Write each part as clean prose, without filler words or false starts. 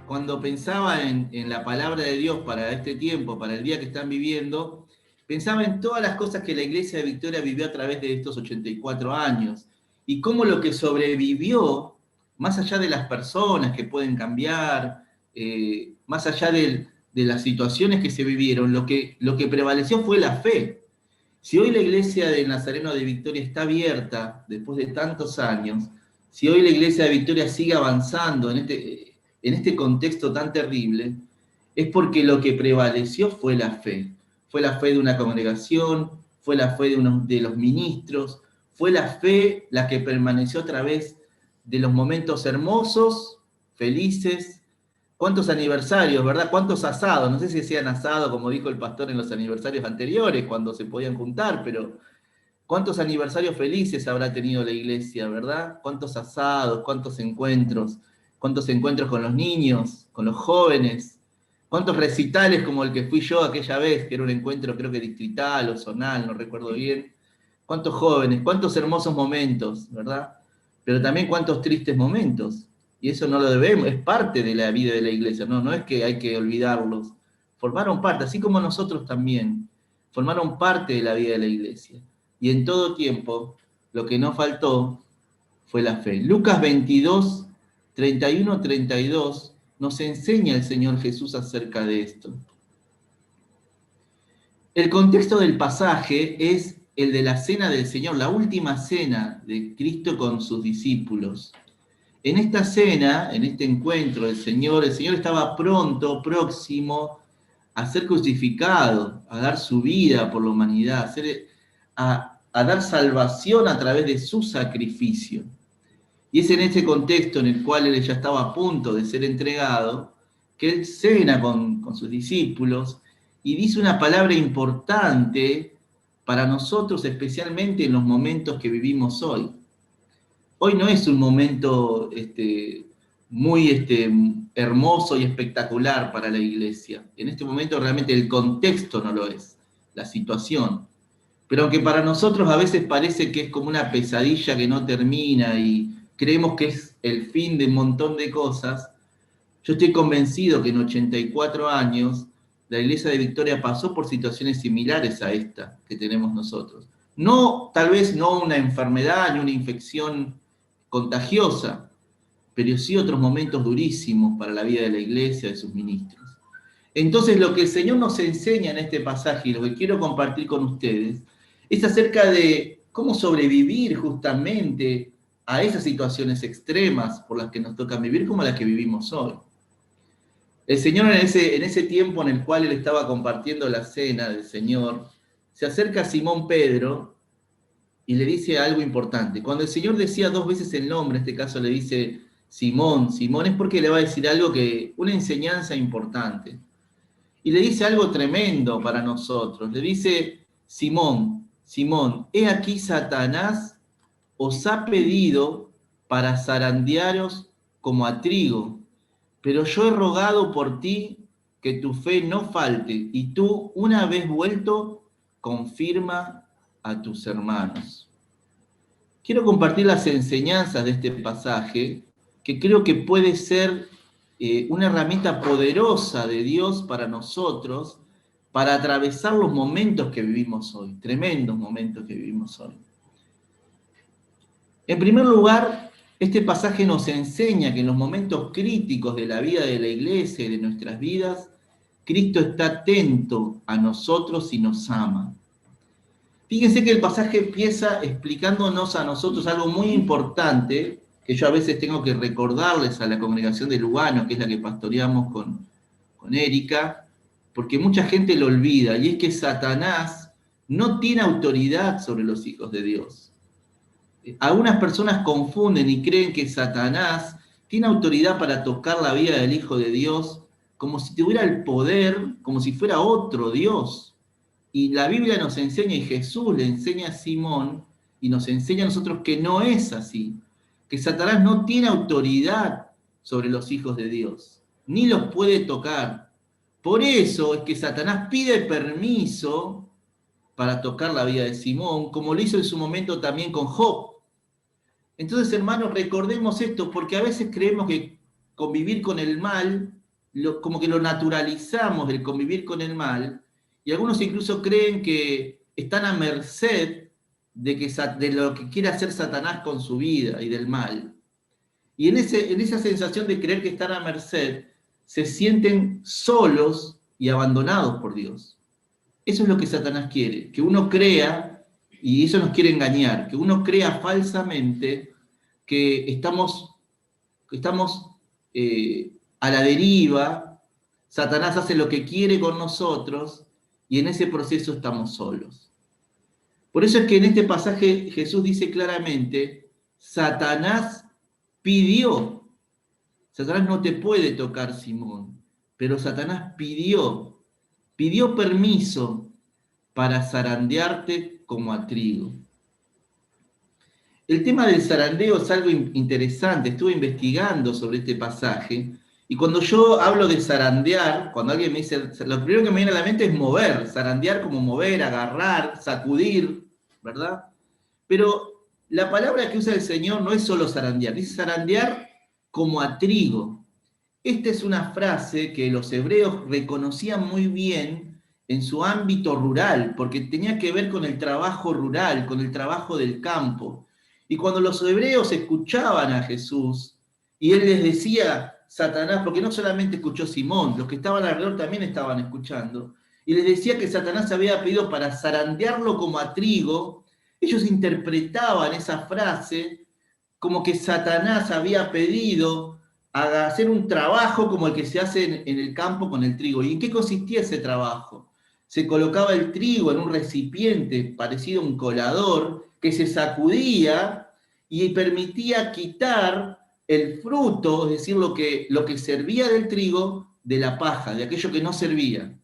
cuando pensaba en la palabra de Dios para este tiempo, para el día que están viviendo, pensaba en todas las cosas que la Iglesia de Victoria vivió a través de estos 84 años y cómo lo que sobrevivió, más allá de las personas que pueden cambiar, más allá de las situaciones que se vivieron, lo que prevaleció fue la fe. Si hoy la iglesia de Nazareno de Victoria está abierta después de tantos años, si hoy la iglesia de Victoria sigue avanzando en este contexto tan terrible, es porque lo que prevaleció fue la fe. Fue la fe de una congregación, fue la fe de los ministros, fue la fe la que permaneció a través de los momentos hermosos, felices. ¿Cuántos aniversarios, verdad? ¿Cuántos asados? No sé si decían asado, como dijo el pastor en los aniversarios anteriores, cuando se podían juntar, pero ¿cuántos aniversarios felices habrá tenido la iglesia, verdad? ¿Cuántos asados, cuántos encuentros con los niños, con los jóvenes? ¿Cuántos recitales como el que fui yo aquella vez, que era un encuentro creo que distrital o zonal, no recuerdo bien? ¿Cuántos jóvenes, cuántos hermosos momentos, verdad? Pero también cuántos tristes momentos. Y eso no lo debemos, es parte de la vida de la iglesia, no es que hay que olvidarlos. Formaron parte, así como nosotros también, formaron parte de la vida de la iglesia. Y en todo tiempo, lo que no faltó fue la fe. Lucas 22, 31, 32, nos enseña el Señor Jesús acerca de esto. El contexto del pasaje es el de la cena del Señor, la última cena de Cristo con sus discípulos. En esta cena, en este encuentro del Señor, el Señor estaba pronto, próximo a ser crucificado, a dar su vida por la humanidad, a dar salvación a través de su sacrificio. Y es en ese contexto en el cual él ya estaba a punto de ser entregado, que él cena con sus discípulos y dice una palabra importante para nosotros, especialmente en los momentos que vivimos hoy. Hoy no es un momento muy hermoso y espectacular para la iglesia. En este momento realmente el contexto no lo es, la situación. Pero aunque para nosotros a veces parece que es como una pesadilla que no termina y creemos que es el fin de un montón de cosas, yo estoy convencido que en 84 años la iglesia de Victoria pasó por situaciones similares a esta que tenemos nosotros. No, tal vez no una enfermedad ni una infección contagiosa, pero sí otros momentos durísimos para la vida de la iglesia, de sus ministros. Entonces, lo que el Señor nos enseña en este pasaje y lo que quiero compartir con ustedes es acerca de cómo sobrevivir justamente a esas situaciones extremas por las que nos toca vivir como las que vivimos hoy. El Señor en ese tiempo en el cual Él estaba compartiendo la cena del Señor, se acerca a Simón Pedro y le dice algo importante. Cuando el Señor decía 2 veces el nombre, en este caso le dice Simón, Simón, es porque le va a decir algo una enseñanza importante. Y le dice algo tremendo para nosotros. Le dice, Simón, Simón, he aquí Satanás os ha pedido para zarandearos como a trigo, pero yo he rogado por ti que tu fe no falte, y tú, una vez vuelto, confirma a tus hermanos. Quiero compartir las enseñanzas de este pasaje, que creo que puede ser una herramienta poderosa de Dios para nosotros, para atravesar los momentos que vivimos hoy, tremendos momentos que vivimos hoy. En primer lugar, este pasaje nos enseña que en los momentos críticos de la vida de la iglesia y de nuestras vidas, Cristo está atento a nosotros y nos ama. Fíjense que el pasaje empieza explicándonos a nosotros algo muy importante, que yo a veces tengo que recordarles a la congregación de Lugano, que es la que pastoreamos con Erika, porque mucha gente lo olvida, y es que Satanás no tiene autoridad sobre los hijos de Dios. Algunas personas confunden y creen que Satanás tiene autoridad para tocar la vida del Hijo de Dios como si tuviera el poder, como si fuera otro Dios. Y la Biblia nos enseña, y Jesús le enseña a Simón, y nos enseña a nosotros que no es así, que Satanás no tiene autoridad sobre los hijos de Dios, ni los puede tocar. Por eso es que Satanás pide permiso para tocar la vida de Simón, como lo hizo en su momento también con Job. Entonces, hermanos, recordemos esto, porque a veces creemos que convivir con el mal como que lo naturalizamos, el convivir con el mal, y algunos incluso creen que están a merced de lo que quiere hacer Satanás con su vida y del mal. Y en esa sensación de creer que están a merced, se sienten solos y abandonados por Dios. Eso es lo que Satanás quiere, que uno crea, y eso nos quiere engañar, que uno crea falsamente que estamos a la deriva, Satanás hace lo que quiere con nosotros y en ese proceso estamos solos. Por eso es que en este pasaje Jesús dice claramente, Satanás pidió. Satanás no te puede tocar, Simón, pero Satanás pidió permiso para zarandearte como a trigo. El tema del zarandeo es algo interesante, estuve investigando sobre este pasaje, y cuando yo hablo de zarandear, cuando alguien me dice, lo primero que me viene a la mente es mover, zarandear como mover, agarrar, sacudir, ¿verdad? Pero la palabra que usa el Señor no es solo zarandear, dice zarandear como a trigo. Esta es una frase que los hebreos reconocían muy bien en su ámbito rural, porque tenía que ver con el trabajo rural, con el trabajo del campo. Y cuando los hebreos escuchaban a Jesús, y él les decía, Satanás, porque no solamente escuchó Simón, los que estaban alrededor también estaban escuchando, y les decía que Satanás había pedido para zarandearlo como a trigo, ellos interpretaban esa frase como que Satanás había pedido a hacer un trabajo como el que se hace en el campo con el trigo. ¿Y en qué consistía ese trabajo? Se colocaba el trigo en un recipiente parecido a un colador que se sacudía y permitía quitar el fruto, es decir, lo que servía del trigo, de la paja, de aquello que no servía.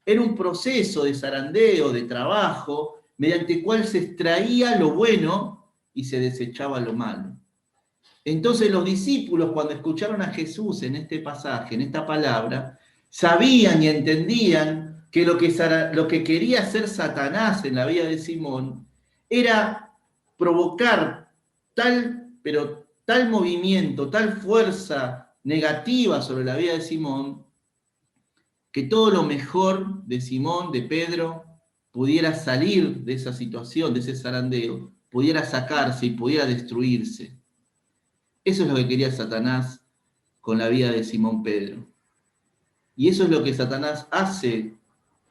Era un proceso de zarandeo, de trabajo, mediante el cual se extraía lo bueno y se desechaba lo malo. Entonces los discípulos, cuando escucharon a Jesús en este pasaje, en esta palabra, sabían y entendían que lo que quería hacer Satanás en la vida de Simón era provocar tal movimiento, tal fuerza negativa sobre la vida de Simón, que todo lo mejor de Simón, de Pedro, pudiera salir de esa situación, de ese zarandeo, pudiera sacarse y pudiera destruirse. Eso es lo que quería Satanás con la vida de Simón Pedro. Y eso es lo que Satanás hace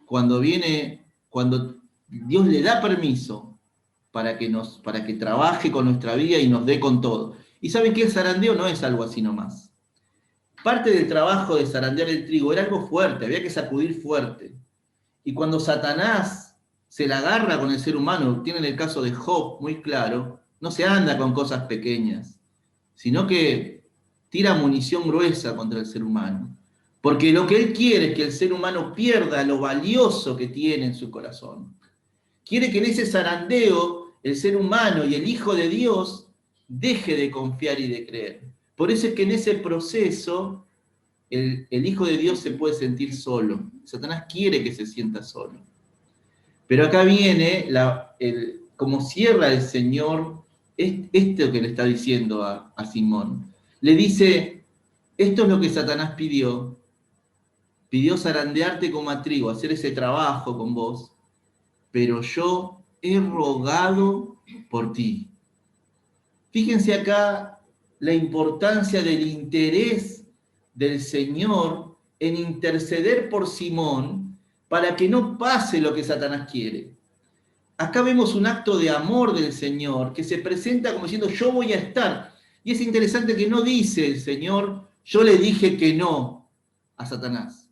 cuando Dios le da permiso para que trabaje con nuestra vida y nos dé con todo. Y saben que el zarandeo no es algo así nomás. Parte del trabajo de zarandear el trigo era algo fuerte, había que sacudir fuerte. Y cuando Satanás se la agarra con el ser humano, tienen el caso de Job muy claro, no se anda con cosas pequeñas, sino que tira munición gruesa contra el ser humano. Porque lo que él quiere es que el ser humano pierda lo valioso que tiene en su corazón. Quiere que en ese zarandeo el ser humano y el Hijo de Dios deje de confiar y de creer. Por eso es que en ese proceso el Hijo de Dios se puede sentir solo. Satanás quiere que se sienta solo. Pero acá viene, como cierra el Señor, esto que le está diciendo a Simón. Le dice, esto es lo que Satanás pidió zarandearte como a trigo, hacer ese trabajo con vos, pero yo he rogado por ti. Fíjense acá la importancia del interés del Señor en interceder por Simón para que no pase lo que Satanás quiere. Acá vemos un acto de amor del Señor que se presenta como diciendo, yo voy a estar. Y es interesante que no dice el Señor, yo le dije que no a Satanás.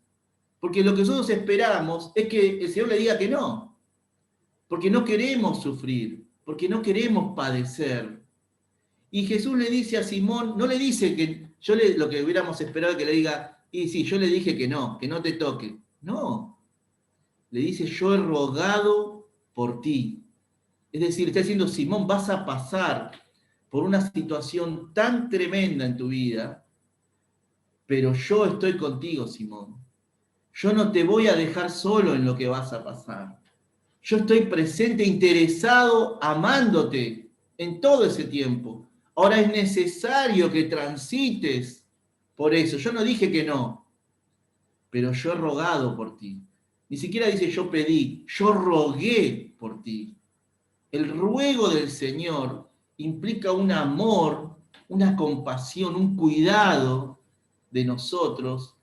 Porque lo que nosotros esperamos es que el Señor le diga que no. Porque no queremos sufrir, porque no queremos padecer. Y Jesús le dice a Simón, no le dice que lo que hubiéramos esperado es que le diga, y sí, yo le dije que no te toque. No, le dice, yo he rogado por ti. Es decir, está diciendo, Simón, vas a pasar por una situación tan tremenda en tu vida, pero yo estoy contigo, Simón. Yo no te voy a dejar solo en lo que vas a pasar. Yo estoy presente, interesado, amándote en todo ese tiempo. Ahora es necesario que transites por eso. Yo no dije que no. pero yo he rogado por ti. Ni siquiera dice yo pedí, yo rogué por ti. El ruego del Señor implica un amor, una compasión, un cuidado de nosotros,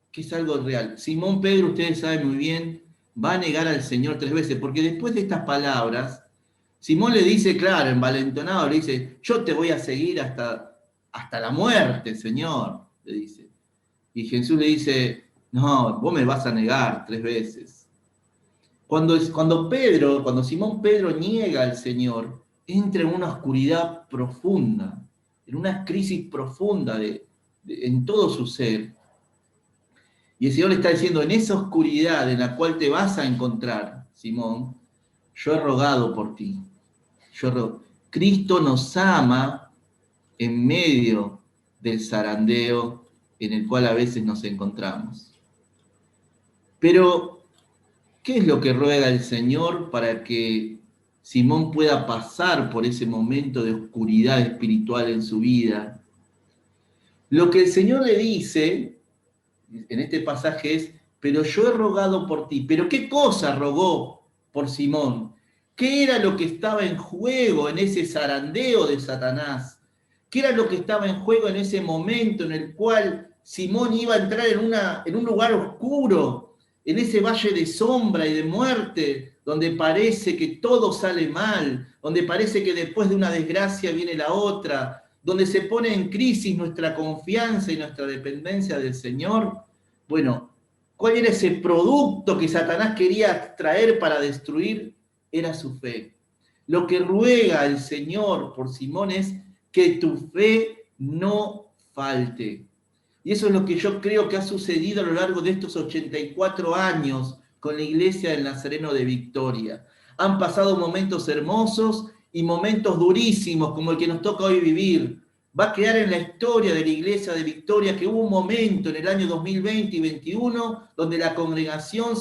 que es algo real. Simón Pedro, ustedes saben muy bien, va a negar al Señor 3 veces, porque después de estas palabras, Simón le dice, claro, envalentonado, le dice, yo te voy a seguir hasta la muerte, Señor, le dice. Y Jesús le dice, no, vos me vas a negar 3 veces. Cuando Simón Pedro niega al Señor, entra en una oscuridad profunda, en una crisis profunda en todo su ser. Y el Señor le está diciendo, en esa oscuridad en la cual te vas a encontrar, Simón, yo he rogado por ti. Cristo nos ama en medio del zarandeo en el cual a veces nos encontramos. Pero, ¿qué es lo que ruega el Señor para que Simón pueda pasar por ese momento de oscuridad espiritual en su vida? Lo que el Señor le dice en este pasaje es, pero yo he rogado por ti. ¿Pero qué cosa rogó por Simón? ¿Qué era lo que estaba en juego en ese zarandeo de Satanás? ¿Qué era lo que estaba en juego en ese momento en el cual Simón iba a entrar en un lugar oscuro, en ese valle de sombra y de muerte, donde parece que todo sale mal, donde parece que después de una desgracia viene la otra, donde se pone en crisis nuestra confianza y nuestra dependencia del Señor? Bueno, ¿cuál era ese producto que Satanás quería traer para destruir? Era su fe. Lo que ruega el Señor por Simón es que tu fe no falte. Y eso es lo que yo creo que ha sucedido a lo largo de estos 84 años con la iglesia del Nazareno de Victoria. Han pasado momentos hermosos y momentos durísimos como el que nos toca hoy vivir. Va a quedar en la historia de la iglesia de Victoria que hubo un momento en el año 2020 y 2021 donde la congregación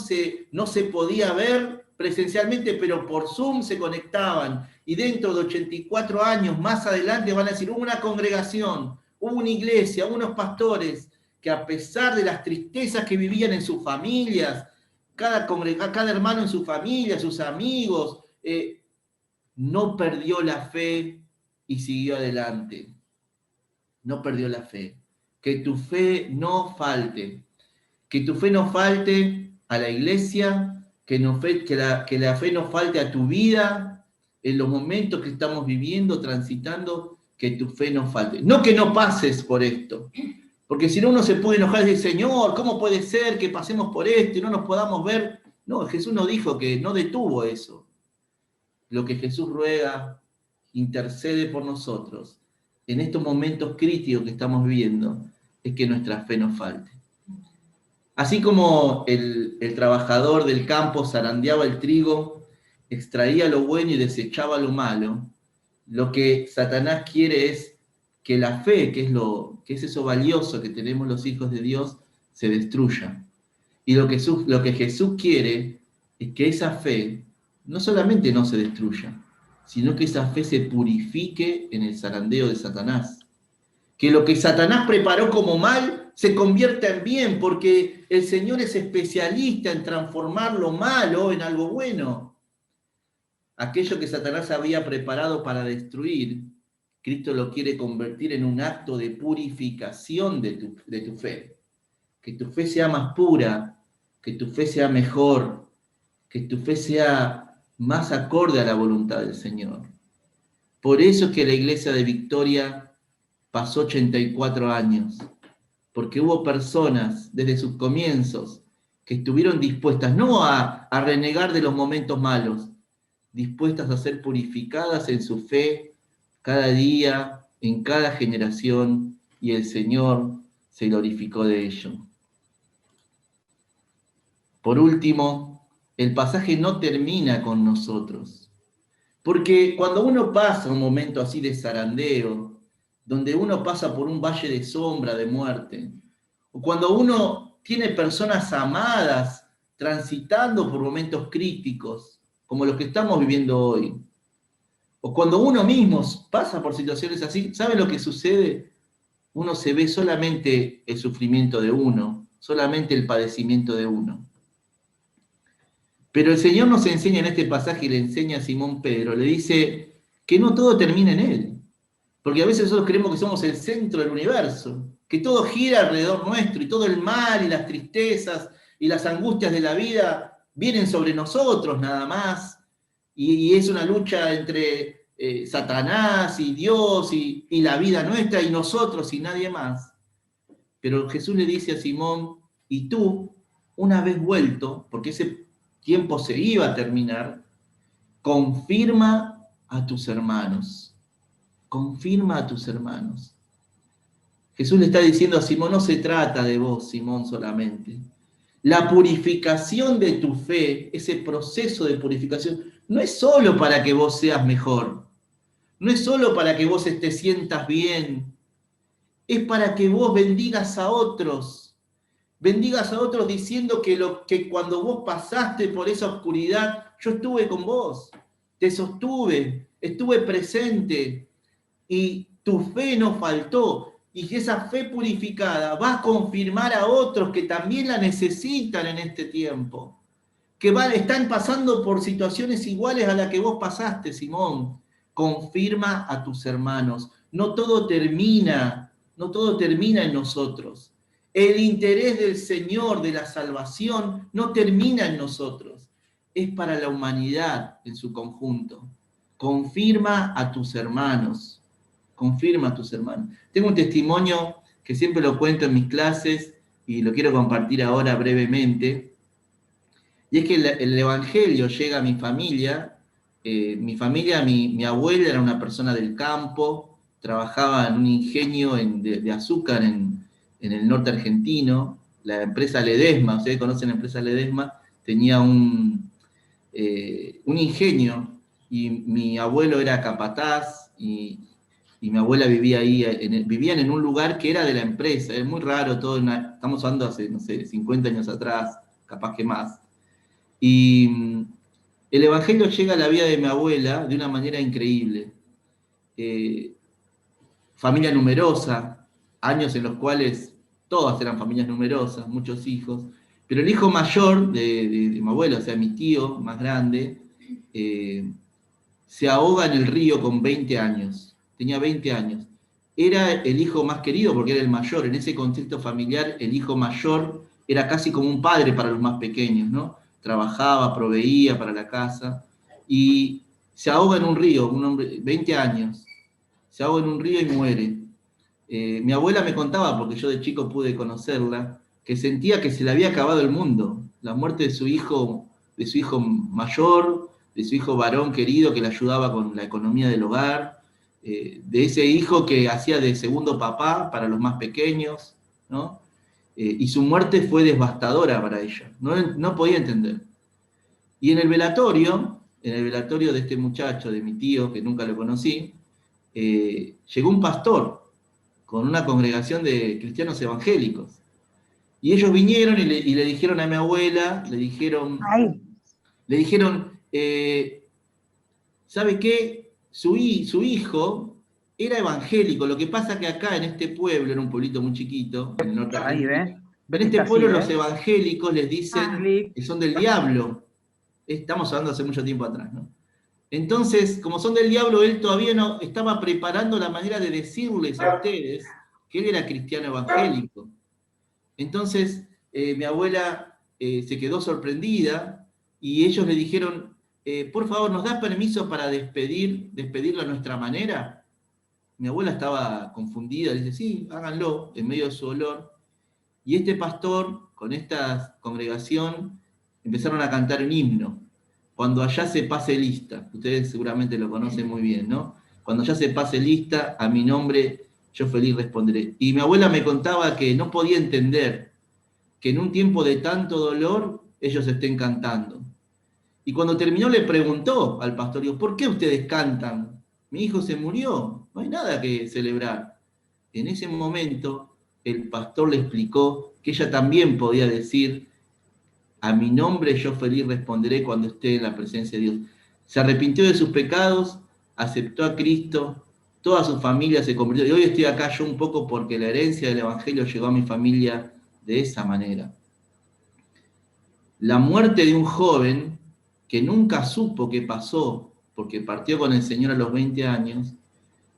no se podía ver presencialmente, pero por Zoom se conectaban. Y dentro de 84 años más adelante van a decir, hubo una congregación, hubo una iglesia, unos pastores que a pesar de las tristezas que vivían en sus familias, cada hermano en su familia, sus amigos, no perdió la fe y siguió adelante. No perdió la fe. Que tu fe no falte. Que tu fe no falte a la iglesia, que la fe no falte a tu vida, en los momentos que estamos viviendo, transitando, que tu fe no falte. No que no pases por esto, porque si no uno se puede enojar y decir, Señor, ¿cómo puede ser que pasemos por esto y no nos podamos ver? No, Jesús no dijo que no detuvo eso. Lo que Jesús ruega, intercede por nosotros en estos momentos críticos que estamos viviendo, es que nuestra fe no falte. Así como el trabajador del campo zarandeaba el trigo, extraía lo bueno y desechaba lo malo, lo que Satanás quiere es que la fe, que es eso valioso que tenemos los hijos de Dios, se destruya. Y lo que Jesús quiere es que esa fe no solamente no se destruya, sino que esa fe se purifique en el zarandeo de Satanás. Que lo que Satanás preparó como mal se convierta en bien, porque el Señor es especialista en transformar lo malo en algo bueno. Aquello que Satanás había preparado para destruir, Cristo lo quiere convertir en un acto de purificación de tu fe. Que tu fe sea más pura, que tu fe sea mejor, que tu fe sea más acorde a la voluntad del Señor. Por eso es que la iglesia de Victoria pasó 84 años, porque hubo personas desde sus comienzos que estuvieron dispuestas no a renegar de los momentos malos, dispuestas a ser purificadas en su fe cada día, en cada generación, y el Señor se glorificó de ello. Por último, el pasaje no termina con nosotros, porque cuando uno pasa un momento así de zarandeo, donde uno pasa por un valle de sombra, de muerte, o cuando uno tiene personas amadas transitando por momentos críticos, como los que estamos viviendo hoy, o cuando uno mismo pasa por situaciones así, ¿sabe lo que sucede? Uno se ve solamente el sufrimiento de uno, solamente el padecimiento de uno. Pero el Señor nos enseña en este pasaje, le enseña a Simón Pedro, le dice que no todo termina en Él. Porque a veces nosotros creemos que somos el centro del universo, que todo gira alrededor nuestro y todo el mal y las tristezas y las angustias de la vida vienen sobre nosotros nada más. Y es una lucha entre Satanás y Dios y la vida nuestra y nosotros y nadie más. Pero Jesús le dice a Simón, y tú, una vez vuelto, porque ese tiempo se iba a terminar, confirma a tus hermanos. Confirma a tus hermanos. Jesús le está diciendo a Simón, no se trata de vos, Simón, solamente. La purificación de tu fe, ese proceso de purificación, no es solo para que vos seas mejor, no es solo para que vos te sientas bien, es para que vos bendigas a otros diciendo que cuando vos pasaste por esa oscuridad, yo estuve con vos, te sostuve, estuve presente y tu fe no faltó. Y que esa fe purificada va a confirmar a otros que también la necesitan en este tiempo, que están pasando por situaciones iguales a las que vos pasaste, Simón. Confirma a tus hermanos. No todo termina en nosotros. El interés del Señor de la salvación no termina en nosotros, es para la humanidad en su conjunto. Confirma a tus hermanos. Confirma a tus hermanos. Tengo un testimonio que siempre lo cuento en mis clases y lo quiero compartir ahora brevemente. Y es que el Evangelio llega a mi familia. Mi abuela era una persona del campo, trabajaba en un ingenio de azúcar en el norte argentino. La empresa Ledesma, ustedes conocen la empresa Ledesma, tenía un ingenio y mi abuelo era capataz y mi abuela vivía ahí, vivían en un lugar que era de la empresa. Es muy raro todo, estamos hablando hace, no sé, 50 años atrás, capaz que más. Y el Evangelio llega a la vida de mi abuela de una manera increíble. Familia numerosa, años en los cuales todas eran familias numerosas, muchos hijos, pero el hijo mayor de mi abuela, o sea, mi tío más grande, se ahoga en el río con 20 años, tenía 20 años. Era el hijo más querido porque era el mayor. En ese contexto familiar, el hijo mayor era casi como un padre para los más pequeños, ¿no? Trabajaba, proveía para la casa y se ahoga en un río, un hombre, 20 años, se ahoga en un río y muere. Mi abuela me contaba, porque yo de chico pude conocerla, que sentía que se le había acabado el mundo. La muerte de su hijo mayor, de su hijo varón querido que le ayudaba con la economía del hogar, de ese hijo que hacía de segundo papá para los más pequeños, ¿no? Y su muerte fue devastadora para ella, no podía entender. Y en el velatorio de este muchacho, de mi tío, que nunca lo conocí, llegó un pastor con una congregación de cristianos evangélicos. Y ellos vinieron y le dijeron a mi abuela, le dijeron, ¿sabe qué? Su hijo era evangélico. Lo que pasa que acá en este pueblo, era un pueblito muy chiquito, en el norte argentino, en este pueblo los evangélicos les dicen que son del diablo. Estamos hablando hace mucho tiempo atrás, ¿no? Entonces, como son del diablo, él todavía no estaba preparando la manera de decirles a ustedes que él era cristiano evangélico. Entonces, mi abuela se quedó sorprendida y ellos le dijeron, por favor, ¿nos da permiso para despedirlo a nuestra manera? Mi abuela estaba confundida, le dice, sí, háganlo, en medio de su dolor. Y este pastor, con esta congregación, empezaron a cantar un himno. Cuando allá se pase lista, ustedes seguramente lo conocen muy bien, ¿no? Cuando allá se pase lista, a mi nombre yo feliz responderé. Y mi abuela me contaba que no podía entender que en un tiempo de tanto dolor ellos estén cantando. Y cuando terminó le preguntó al pastor, digo, ¿por qué ustedes cantan? Mi hijo se murió, no hay nada que celebrar. En ese momento el pastor le explicó que ella también podía decir, a mi nombre yo feliz responderé cuando esté en la presencia de Dios. Se arrepintió de sus pecados, aceptó a Cristo, toda su familia se convirtió. Y hoy estoy acá yo un poco porque la herencia del Evangelio llegó a mi familia de esa manera. La muerte de un joven que nunca supo qué pasó, porque partió con el Señor a los 20 años,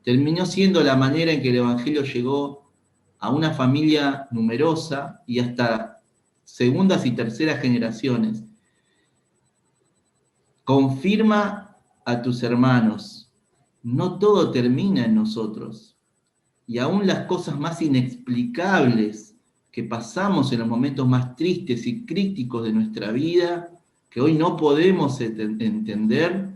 terminó siendo la manera en que el Evangelio llegó a una familia numerosa y hasta segundas y terceras generaciones. Confirma a tus hermanos, no todo termina en nosotros. Y aún las cosas más inexplicables que pasamos en los momentos más tristes y críticos de nuestra vida, que hoy no podemos entender,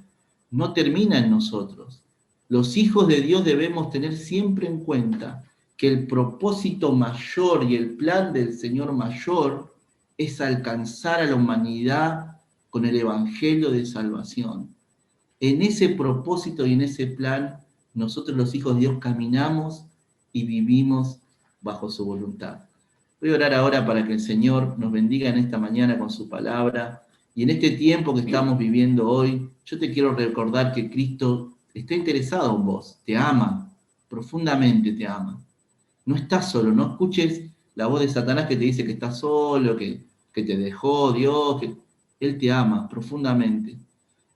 no termina en nosotros. Los hijos de Dios debemos tener siempre en cuenta que el propósito mayor y el plan del Señor mayor es alcanzar a la humanidad con el Evangelio de salvación. En ese propósito y en ese plan, nosotros los hijos de Dios caminamos y vivimos bajo su voluntad. Voy a orar ahora para que el Señor nos bendiga en esta mañana con su palabra. Y en este tiempo que estamos viviendo hoy, yo te quiero recordar que Cristo está interesado en vos, te ama, profundamente te ama. No estás solo, no escuches la voz de Satanás que te dice que estás solo, que te dejó Dios, que Él te ama profundamente.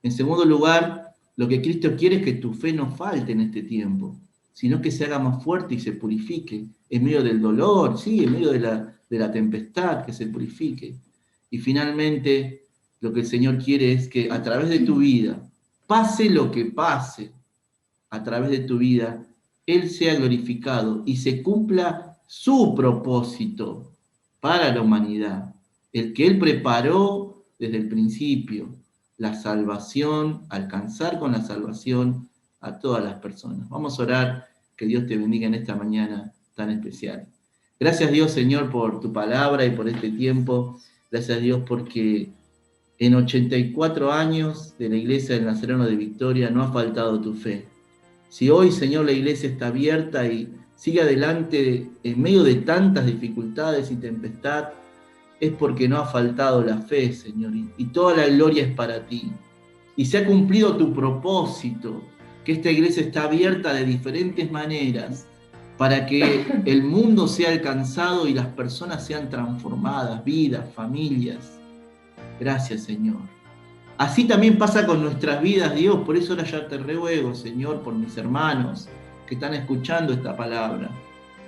En segundo lugar, lo que Cristo quiere es que tu fe no falte en este tiempo, sino que se haga más fuerte y se purifique en medio del dolor, sí, en medio de la tempestad, que se purifique. Y finalmente, lo que el Señor quiere es que a través de tu vida, pase lo que pase, a través de tu vida, Él sea glorificado y se cumpla su propósito para la humanidad, el que Él preparó desde el principio, la salvación, alcanzar con la salvación a todas las personas. Vamos a orar, que Dios te bendiga en esta mañana tan especial. Gracias Dios, Señor, por tu palabra y por este tiempo. Gracias Dios porque en 84 años de la Iglesia del Nazareno de Victoria no ha faltado tu fe. Si hoy, Señor, la Iglesia está abierta y sigue adelante en medio de tantas dificultades y tempestad, es porque no ha faltado la fe, Señor, y toda la gloria es para ti. Y se ha cumplido tu propósito, que esta iglesia está abierta de diferentes maneras para que el mundo sea alcanzado y las personas sean transformadas, vidas, familias. Gracias, Señor. Así también pasa con nuestras vidas, Dios. Por eso ahora ya te ruego, Señor, por mis hermanos que están escuchando esta palabra.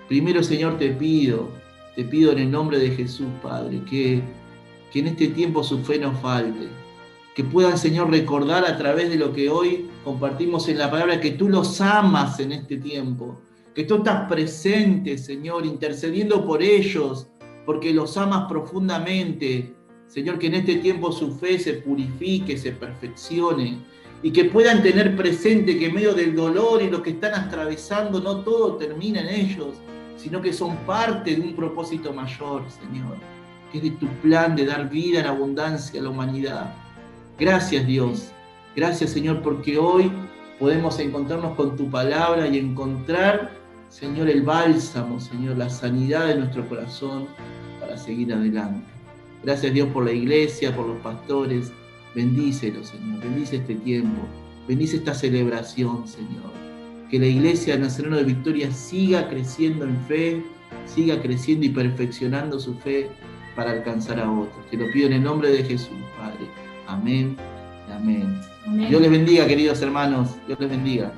Primero, Señor, te pido en el nombre de Jesús, Padre, que en este tiempo su fe no falte, que puedan, Señor, recordar a través de lo que hoy compartimos en la palabra, que tú los amas en este tiempo, que tú estás presente, Señor, intercediendo por ellos, porque los amas profundamente. Señor, que en este tiempo su fe se purifique, se perfeccione, y que puedan tener presente que en medio del dolor y lo que están atravesando, no todo termina en ellos, sino que son parte de un propósito mayor, Señor, que es de tu plan de dar vida en abundancia a la humanidad. Gracias, Dios. Gracias, Señor, porque hoy podemos encontrarnos con tu palabra y encontrar, Señor, el bálsamo, Señor, la sanidad de nuestro corazón para seguir adelante. Gracias, Dios, por la iglesia, por los pastores. Bendícelo, Señor. Bendice este tiempo. Bendice esta celebración, Señor. Que la iglesia del Nazareno de Victoria siga creciendo en fe, siga creciendo y perfeccionando su fe para alcanzar a otros. Te lo pido en el nombre de Jesús, Padre. Amén. Amén. Amén. Dios les bendiga, queridos hermanos. Dios les bendiga.